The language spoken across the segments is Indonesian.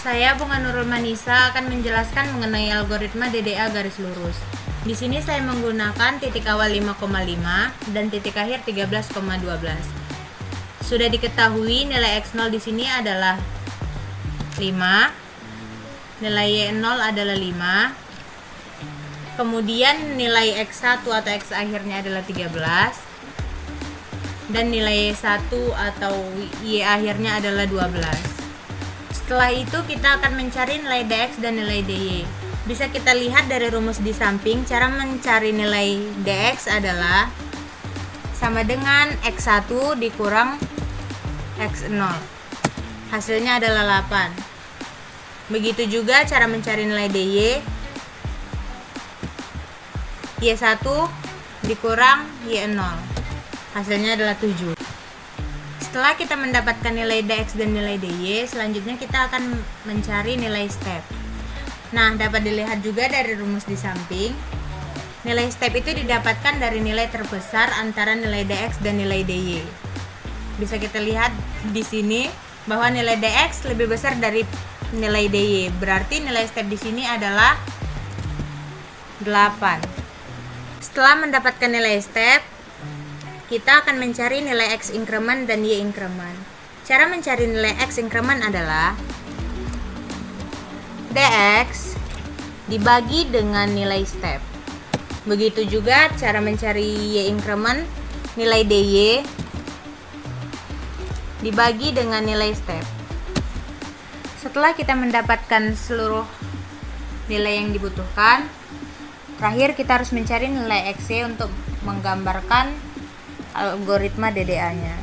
Saya Bunga Nurul Manisa akan menjelaskan mengenai algoritma DDA garis lurus. Di sini saya menggunakan titik awal 5,5 dan titik akhir 13,12. Sudah diketahui nilai X0 di sini adalah 5, nilai Y0 adalah 5, kemudian nilai X1 atau X akhirnya adalah 13, dan nilai Y1 atau Y akhirnya adalah 12. Setelah itu kita akan mencari nilai dx dan nilai dy. Bisa kita lihat dari rumus di samping, cara mencari nilai dx adalah sama dengan x1 dikurang x0. Hasilnya adalah 8. Begitu juga cara mencari nilai dy. Y1 dikurang Y0. Hasilnya adalah 7. Setelah kita mendapatkan nilai dx dan nilai dy, selanjutnya kita akan mencari nilai step. Nah, dapat dilihat juga dari rumus di samping, nilai step itu didapatkan dari nilai terbesar antara nilai dx dan nilai dy. Bisa kita lihat di sini bahwa nilai dx lebih besar dari nilai dy, berarti nilai step di sini adalah 8. Setelah mendapatkan nilai step, kita akan mencari nilai X increment dan Y increment. Cara mencari nilai X increment adalah dx dibagi dengan nilai step. Begitu juga cara mencari Y increment, nilai dy dibagi dengan nilai step. Setelah kita mendapatkan seluruh nilai yang dibutuhkan, terakhir kita harus mencari nilai XY untuk menggambarkan algoritma DDA-nya.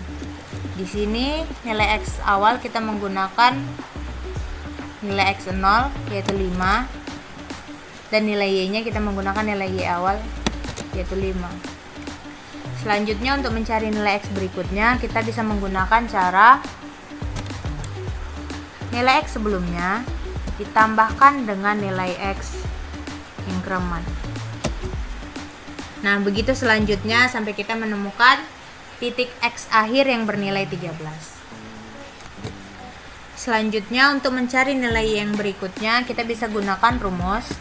Di sini nilai X awal kita menggunakan nilai X0 yaitu 5, dan nilai Y-nya kita menggunakan nilai Y awal yaitu 5. Selanjutnya untuk mencari nilai X berikutnya, kita bisa menggunakan cara nilai X sebelumnya ditambahkan dengan nilai X increment. Nah, begitu selanjutnya sampai kita menemukan titik X akhir yang bernilai 13. Selanjutnya untuk mencari nilai yang berikutnya, kita bisa gunakan rumus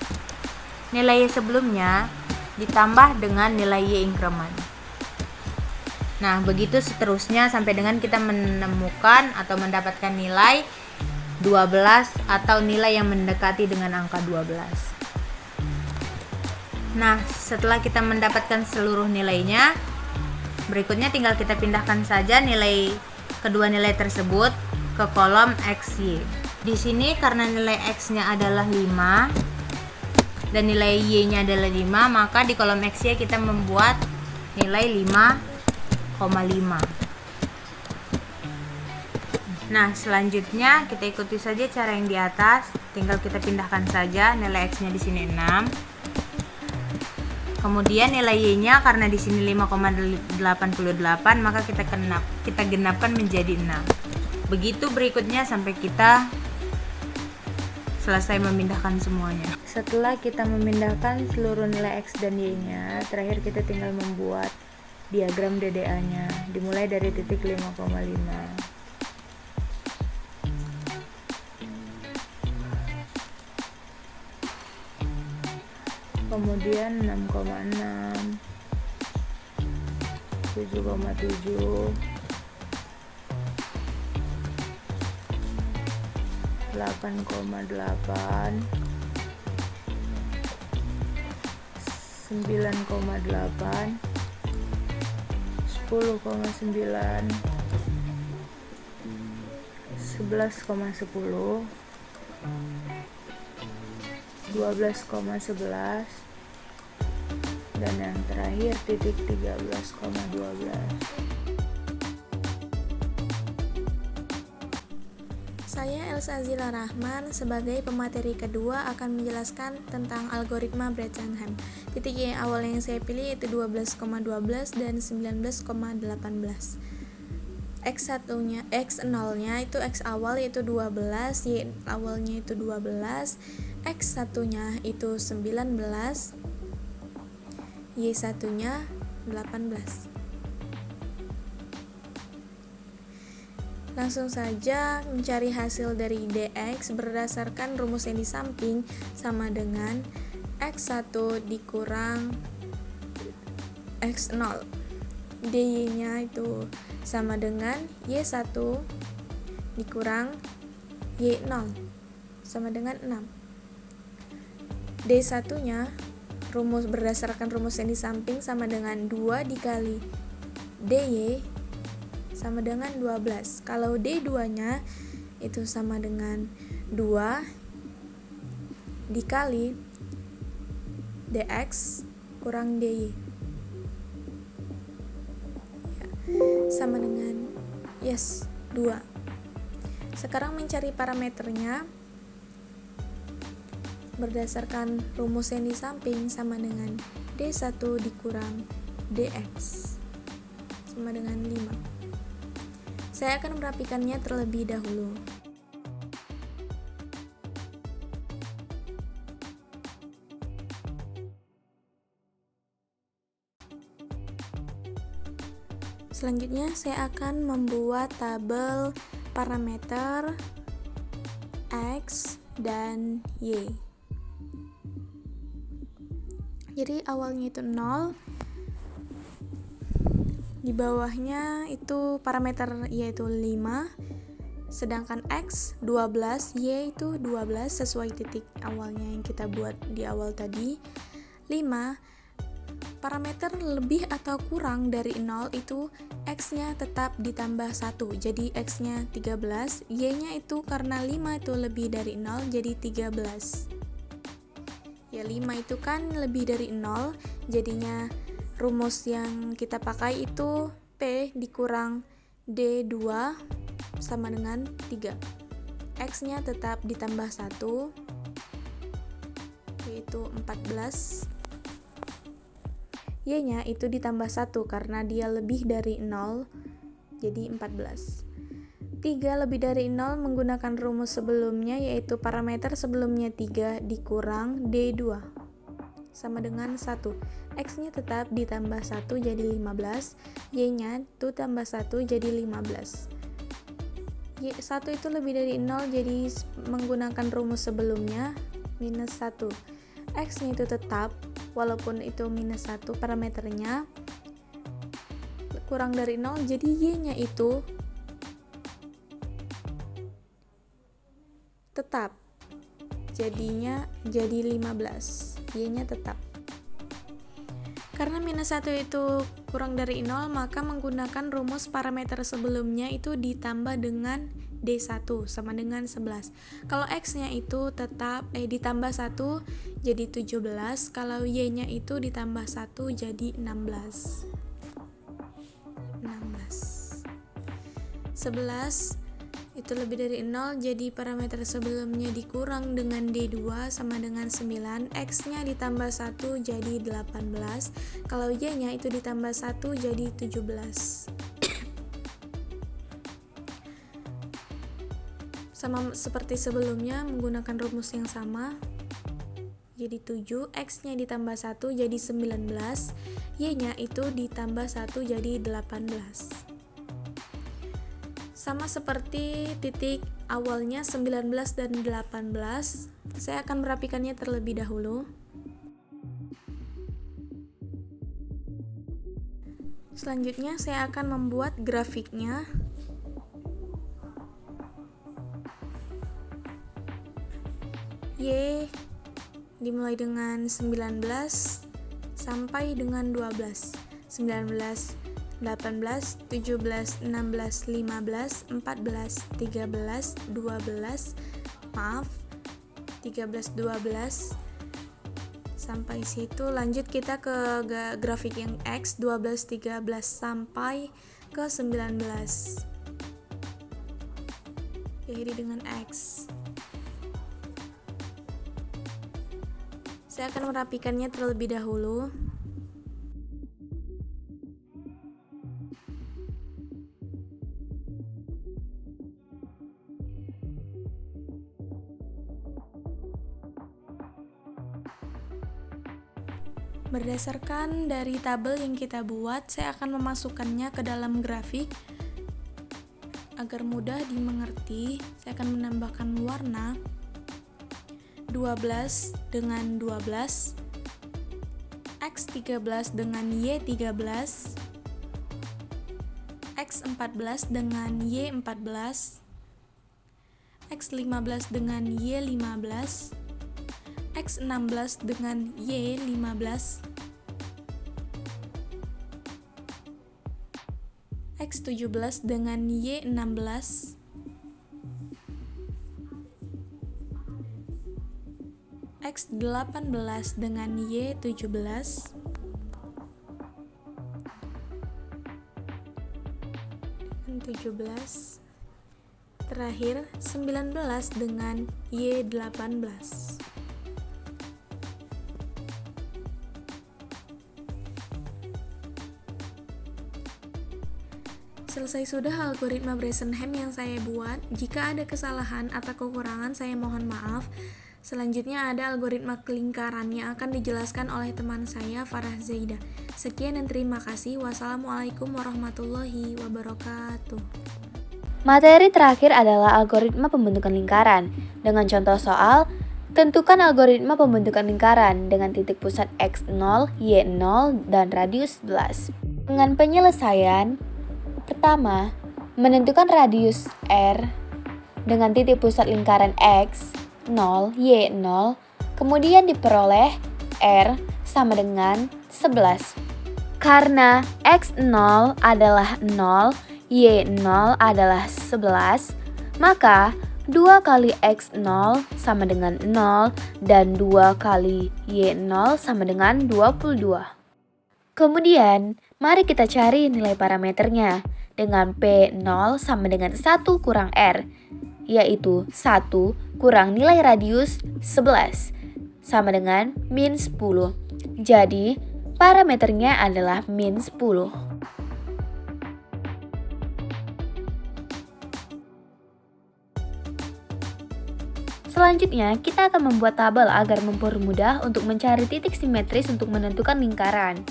nilai Y sebelumnya ditambah dengan nilai Y increment. Nah, begitu seterusnya sampai dengan kita menemukan atau mendapatkan nilai 12 atau nilai yang mendekati dengan angka 12. Nah, setelah kita mendapatkan seluruh nilainya, berikutnya tinggal kita pindahkan saja kedua nilai tersebut ke kolom XY. Di sini karena nilai X-nya adalah 5 dan nilai Y-nya adalah 5, maka di kolom XY kita membuat nilai 5,5. Nah, selanjutnya kita ikuti saja cara yang di atas, tinggal kita pindahkan saja nilai X-nya di sini 6. Kemudian nilai Y-nya karena di sini 5,88, maka kita genapkan menjadi 6. Begitu berikutnya sampai kita selesai memindahkan semuanya. Setelah kita memindahkan seluruh nilai X dan Y-nya, terakhir kita tinggal membuat diagram DDA-nya, dimulai dari titik 5,5. Kemudian 6,6, 7,7, 8,8, 9,8, 10,9, 11,10, 12,11, dan yang terakhir titik 13,12. Saya Elsa Azila Rahman sebagai pemateri kedua akan menjelaskan tentang algoritma Bretchenheim. Titik Y awal yang saya pilih yaitu 12,12 dan 19,18. X0-nya itu X awal yaitu 12, Y awalnya itu 12, X1-nya itu 19, Y1-nya 18. Langsung saja mencari hasil dari dx berdasarkan rumus yang di samping sama dengan x1 dikurang x0. dy-nya itu sama dengan y1 dikurang y0 sama dengan 6. D1-nya berdasarkan rumus yang di samping sama dengan 2 dikali dy sama dengan 12. Kalau D2-nya itu sama dengan 2 dikali dx kurang dy. Sama dengan 2. Sekarang mencari parameternya berdasarkan rumus yang di samping sama dengan D1 dikurang dx sama dengan 5. Saya akan merapikannya terlebih dahulu. Selanjutnya saya akan membuat tabel parameter x dan y. Jadi awalnya itu 0, di bawahnya itu parameter yaitu 5, sedangkan x 12, y itu 12 sesuai titik awalnya yang kita buat di awal tadi. 5, parameter lebih atau kurang dari 0 itu x-nya tetap ditambah 1, jadi x-nya 13, y-nya itu karena 5 itu lebih dari 0 jadi 13. Ya 5 itu kan lebih dari 0, jadinya rumus yang kita pakai itu P dikurang D2 sama dengan 3. X-nya tetap ditambah 1, yaitu 14. Y-nya itu ditambah 1 karena dia lebih dari 0, jadi 14. 3 lebih dari 0 menggunakan rumus sebelumnya, yaitu parameter sebelumnya 3 dikurang D2 sama dengan 1. X-nya tetap ditambah 1 jadi 15, Y-nya itu tambah 1 jadi 15. Y1 itu lebih dari 0, jadi menggunakan rumus sebelumnya minus 1. X-nya itu tetap, walaupun itu minus 1 parameternya, kurang dari 0, jadi Y-nya itu tetap. Jadinya jadi 15. Y-nya tetap. Karena minus 1 itu kurang dari 0, maka menggunakan rumus parameter sebelumnya itu ditambah dengan D1 sama dengan 11. Kalau X-nya itu tetap ditambah 1 jadi 17, kalau Y-nya itu ditambah 1 jadi 16. 11 itu lebih dari 0, jadi parameter sebelumnya dikurang dengan D2 sama dengan 9, X-nya ditambah 1 jadi 18, kalau Y-nya itu ditambah 1 jadi 17. Sama seperti sebelumnya, menggunakan rumus yang sama, jadi 7, X-nya ditambah 1 jadi 19, Y-nya itu ditambah 1 jadi 18. Sama seperti titik awalnya 19 dan 18, saya akan merapikannya terlebih dahulu. Selanjutnya saya akan membuat grafiknya. Y dimulai dengan 19 sampai dengan 12. 19, 18, 17, 16, 15, 14, 13, 12, 13, 12 sampai situ. Lanjut kita ke grafik yang X, 12, 13 sampai ke 19. Akhiri dengan X. Saya akan merapikannya terlebih dahulu. Berdasarkan dari tabel yang kita buat, saya akan memasukkannya ke dalam grafik Agar mudah dimengerti, saya akan menambahkan warna 12 dengan 12, X13 dengan Y13, X14 dengan Y14, X15 dengan Y15, X16 dengan Y15, X17 dengan Y16, X18 dengan Y17, dan 17, terakhir 19 dengan Y18. Selesai sudah algoritma Bresenham yang saya buat. Jika ada kesalahan atau kekurangan, saya mohon maaf. Selanjutnya ada algoritma kelingkaran yang akan dijelaskan oleh teman saya, Farah Zaida. Sekian dan terima kasih. Wassalamualaikum warahmatullahi wabarakatuh. Materi terakhir adalah algoritma pembentukan lingkaran. Dengan contoh soal, tentukan algoritma pembentukan lingkaran dengan titik pusat X0, Y0, dan radius 11. Dengan penyelesaian, pertama, menentukan radius R dengan titik pusat lingkaran X, 0, Y0, kemudian diperoleh R sama dengan 11. Karena X0 adalah 0, Y0 adalah 11, maka 2 kali X0 sama dengan 0 dan 2 kali Y0 sama dengan 22. Kemudian, mari kita cari nilai parameternya dengan P0 sama dengan 1 kurang R, yaitu 1 kurang nilai radius 11, sama dengan min 10. Jadi, parameternya adalah min 10. Selanjutnya, kita akan membuat tabel agar mempermudah untuk mencari titik simetris untuk menentukan lingkaran.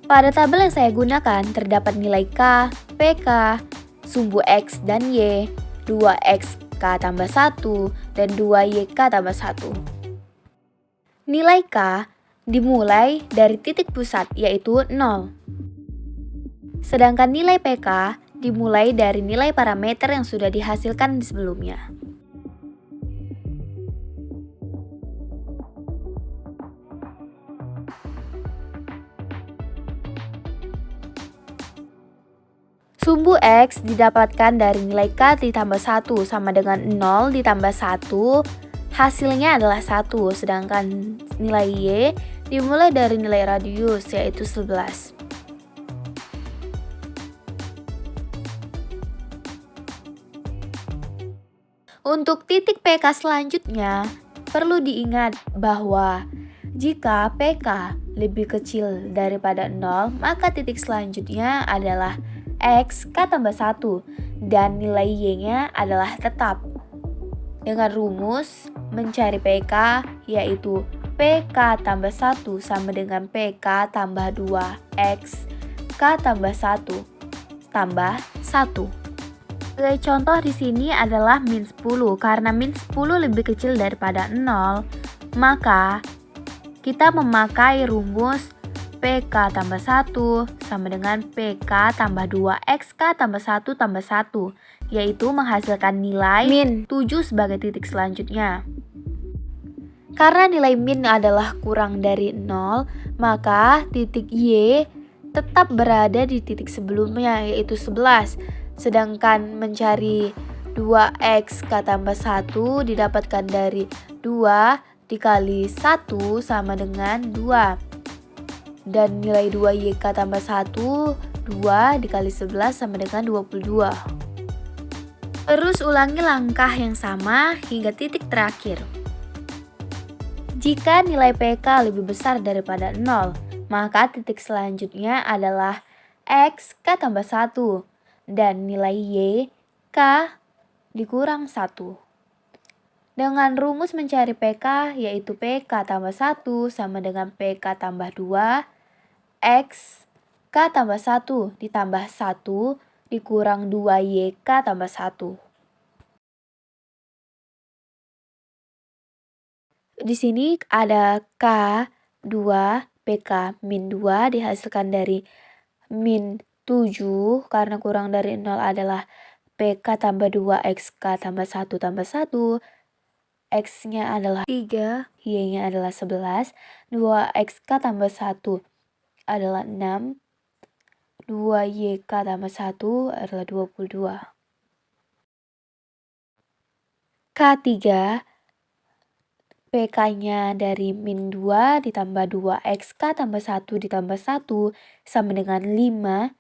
Pada tabel yang saya gunakan, terdapat nilai K, PK, sumbu X dan Y, 2XK tambah 1, dan 2YK tambah 1. Nilai K dimulai dari titik pusat, yaitu 0. Sedangkan nilai PK dimulai dari nilai parameter yang sudah dihasilkan sebelumnya. Sumbu X didapatkan dari nilai K ditambah 1 sama dengan 0 ditambah 1, hasilnya adalah 1, sedangkan nilai Y dimulai dari nilai radius, yaitu 11. Untuk titik PK selanjutnya, perlu diingat bahwa jika PK lebih kecil daripada 0, maka titik selanjutnya adalah X K tambah 1 dan nilai Y-nya adalah tetap. Dengan rumus mencari PK, yaitu PK tambah 1 sama dengan PK tambah 2 X K tambah 1 tambah 1. Sebagai contoh di sini adalah min 10. Karena min 10 lebih kecil daripada 0, maka kita memakai rumus PK tambah 1 sama dengan PK tambah 2 XK tambah 1 tambah 1, yaitu menghasilkan nilai min 7 sebagai titik selanjutnya. Karena nilai min adalah kurang dari 0, maka titik Y tetap berada di titik sebelumnya, yaitu 11. Sedangkan mencari 2XK tambah 1 didapatkan dari 2 dikali 1 sama dengan 2. Dan nilai 2YK tambah 1, 2 dikali 11 sama dengan 22. Terus ulangi langkah yang sama hingga titik terakhir. Jika nilai PK lebih besar daripada 0, maka titik selanjutnya adalah X K tambah 1 dan nilai Y K dikurang 1. Dengan rumus mencari PK, yaitu PK tambah 1 sama dengan PK tambah 2 X K tambah 1 ditambah 1 dikurang 2YK tambah 1. Di sini ada K2 PK min 2 dihasilkan dari min 7 karena kurang dari 0 adalah PK tambah 2 XK tambah 1 tambah 1. X-nya adalah 3, Y-nya adalah 11, 2XK tambah 1 adalah 6, 2YK tambah 1 adalah 22. K3, PK-nya dari min 2 ditambah 2XK tambah 1 ditambah 1 sama dengan 5.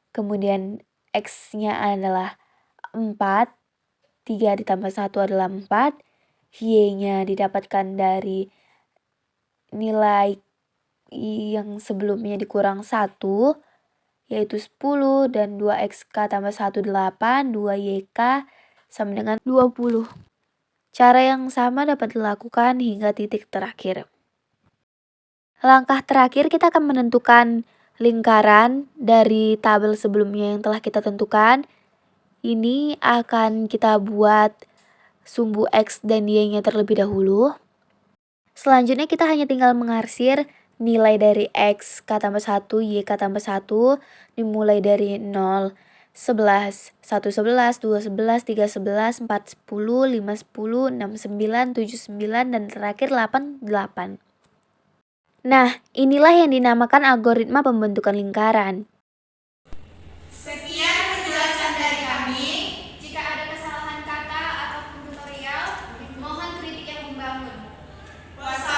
Kemudian X-nya adalah 4, 3 ditambah 1 adalah 4. Y-nya didapatkan dari nilai yang sebelumnya dikurang 1, yaitu 10, dan 2XK tambah 1, 8, 2YK sama dengan 20. Cara yang sama dapat dilakukan hingga titik terakhir. Langkah terakhir kita akan menentukan lingkaran dari tabel sebelumnya yang telah kita tentukan. Ini akan kita buat sumbu X dan Y-nya terlebih dahulu. Selanjutnya kita hanya tinggal mengarsir nilai dari X K tambah 1, Y K tambah 1 dimulai dari 0, 11, 1, 11, 2, 11, 3, 11, 4, 10, 5, 10, 6, 9, 7, 9, dan terakhir 8, 8. Nah, inilah yang dinamakan algoritma pembentukan lingkaran. Sekian penjelasan dari kami. Jika ada kesalahan kata ataupun tutorial, mohon kritik yang membangun. Wassalamualaikum